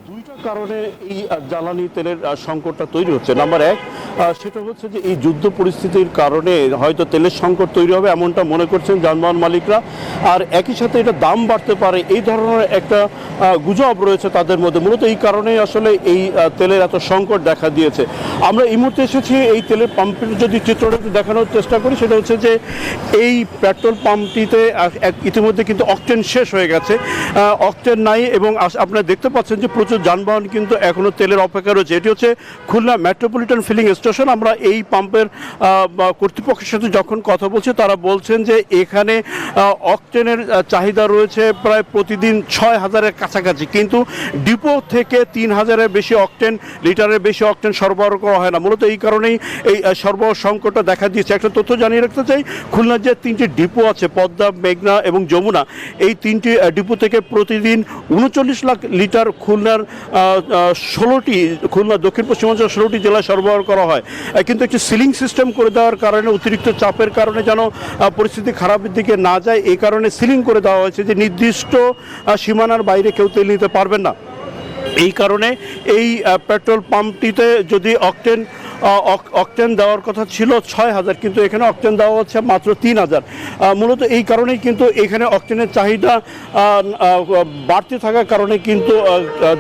দুইটা কারণে এই জ্বালানি তেলের সংকটটা তৈরি হচ্ছে। নাম্বার এক, সেটা হচ্ছে যে এই যুদ্ধ পরিস্থিতির কারণে হয়তো তেলের সংকট তৈরি হবে এমনটা মনে করছেন যানবাহন মালিকরা। আর একই সাথে এটা দাম বাড়তে পারে এই ধরনের একটা গুজব রয়েছে তাদের মধ্যে। মূলত এই কারণেই আসলে এই তেলের এত সংকট দেখা দিয়েছে। আমরা এই মুহূর্তে এসেছি এই তেলের পাম্পের যদি চিত্রটা একটু দেখানোর চেষ্টা করি, সেটা হচ্ছে যে এই পেট্রোল পাম্পটিতে ইতিমধ্যে কিন্তু অকটেন শেষ হয়ে গেছে, অকটেন নাই এবং আপনারা দেখতে পাচ্ছেন যে প্রচুর যানবাহন কিন্তু এখনও তেলের অপেক্ষা রয়েছে। এটি হচ্ছে খুলনা মেট্রোপলিটন ফিলিং স্টেশন। আমরা এই পাম্পের কর্তৃপক্ষের সাথে যখন কথা বলছি তারা বলছেন যে এখানে অকটেনের চাহিদা রয়েছে প্রায় প্রতিদিন 6,000-এর কাছাকাছি, কিন্তু ডিপো থেকে 3,000-এর বেশি অকটেন, লিটারের বেশি অকটেন সরবরাহ করা হয় না। মূলত এই কারণেই এই সরবরাহ সংকটটা দেখা দিয়েছে। একটা তথ্য জানিয়ে রাখতে চাই, খুলনার যে 3টি ডিপো আছে পদ্মা, মেঘনা এবং যমুনা, এই 3টি ডিপো থেকে প্রতিদিন 39 লাখ লিটার খুলনার 16টি খুলনা দক্ষিণ পশ্চিমাঞ্চল 16টি জেলায় সরবরাহ করা হয়। কিন্তু একটি সিলিং সিস্টেম করে দেওয়ার কারণে, অতিরিক্ত চাপের কারণে যেন পরিস্থিতি খারাপের দিকে না যায়, এই কারণে সিলিং করে দেওয়া হয়েছে যে নির্দিষ্ট সীমানার বাইরে কেউ তেল নিতে পারবেন না। এই কারণে এই পেট্রোল পাম্পটিতে যদি অকটেন দেওয়ার কথা ছিল 6,000, কিন্তু এখানে অকটেন দেওয়া হচ্ছে মাত্র 3,000। মূলত এই কারণেই কিন্তু এখানে অকটেনের চাহিদা বাড়তে থাকার কারণে কিন্তু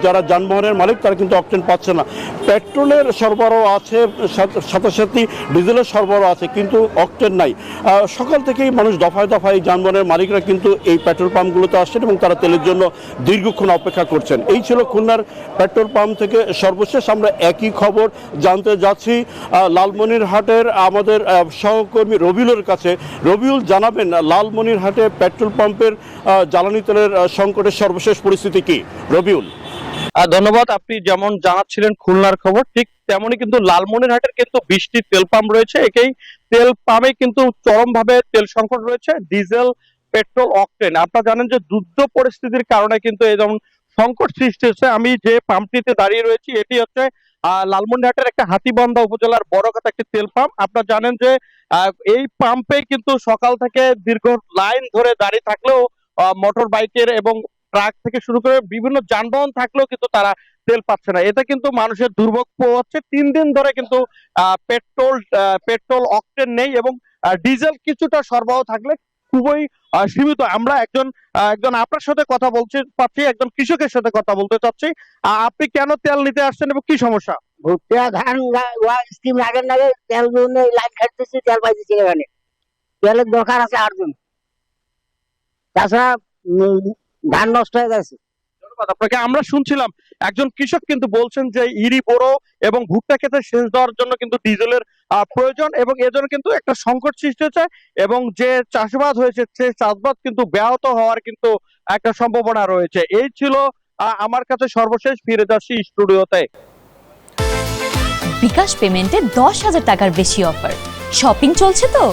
যারা যানবাহনের মালিক তারা কিন্তু অকটেন পাচ্ছে না। পেট্রোলের সরবরাহ আছে, সাথে সাথে ডিজেলের সরবরাহ আছে, কিন্তু অকটেন নাই। সকাল থেকেই মানুষ দফায় দফায় যানবাহনের মালিকরা কিন্তু এই পেট্রোল পাম্পগুলোতে আসছেন এবং তারা তেলের জন্য দীর্ঘক্ষণ অপেক্ষা করছেন। এই ছিল খুলনার পেট্রোল পাম্প থেকে সর্বশেষ। আমরা একই খবর জানতে যাচ্ছি লালমনিরহাটের আমাদের সহকর্মী রবিউলের কাছে। রবিউল, জানাবেন লালমনিরহাটে পেট্রোল পাম্পের জ্বালানি তেলের সংকটের সর্বশেষ পরিস্থিতি কি? রবিউল, ধন্যবাদ। আপনি যেমন জানাচ্ছিলেন খুলনার খবর, ঠিক তেমনই কিন্তু লালমনিরহাটের কিন্তু 20টি তেল পাম্প রয়েছে। এই তেল পাম্পে কিন্তু চরমভাবে তেল সংকট রয়েছে, ডিজেল, পেট্রোল, অকটেন। আপনারা জানেন যে যুদ্ধ পরিস্থিতির কারণে কিন্তু এই যেমন সংকট সৃষ্টি হচ্ছে। আমি যে পাম্পটিতে দাঁড়িয়ে রয়েছি এটি হচ্ছে লালমনিরহাটের একটা হাতীবান্ধা উপজেলার বড়কাতা একটি তেল পাম্প। আপনারা জানেন যে এই পাম্পে কিন্তু সকাল থেকে দীর্ঘ লাইন ধরে দাঁড়িয়ে থাকলেও মোটর বাইকের এবং ট্রাক থেকে শুরু করে বিভিন্ন যানবাহন থাকলেও কিন্তু তারা তেল পাচ্ছে না। এতে কিন্তু মানুষের দুর্ভোগ পোহাচ্ছে। 3 দিন ধরে কিন্তু পেট্রোল অকটেন নেই এবং ডিজেল কিছুটা সরবরাহ থাকলে খুবই সীমিত। আমরা একজন আপনার সাথে কথা বলতে পারছি, একজন কৃষকের সাথে কথা বলতে চাচ্ছি। আপনি কেন তেল নিতে আসছেন এবং কি সমস্যা? ভুট্টা ধান স্কিম লাগেন না, তেল লাইন খাটতেছি, তেল পাইতেছি এখানে। তেলের দরকার আছে 8 জন, তাছাড়া ধান নষ্ট হয়ে গেছে। ধন্যবাদ আপনাকে। আমরা শুনছিলাম একজন কৃষক কিন্তু বলছেন যে ইরি বোরো এবং ভুট্টা ক্ষেতে সেচ দেওয়ার জন্য কিন্তু ডিজেলের প্রয়োজন এবং এজন্য কিন্তু একটা সংকট সৃষ্টি হচ্ছে এবং যে চাষাবাদ হয়েছে সেই চাষবাদ কিন্তু ব্যাহত হওয়ার কিন্তু একটা সম্ভাবনা রয়েছে। এই ছিল আমার কাছে সর্বশেষ। ফিরে যাচ্ছি স্টুডিওতে। বিকাশ পেমেন্টে 10,000 টাকার বেশি অফার, শপিং চলছে তো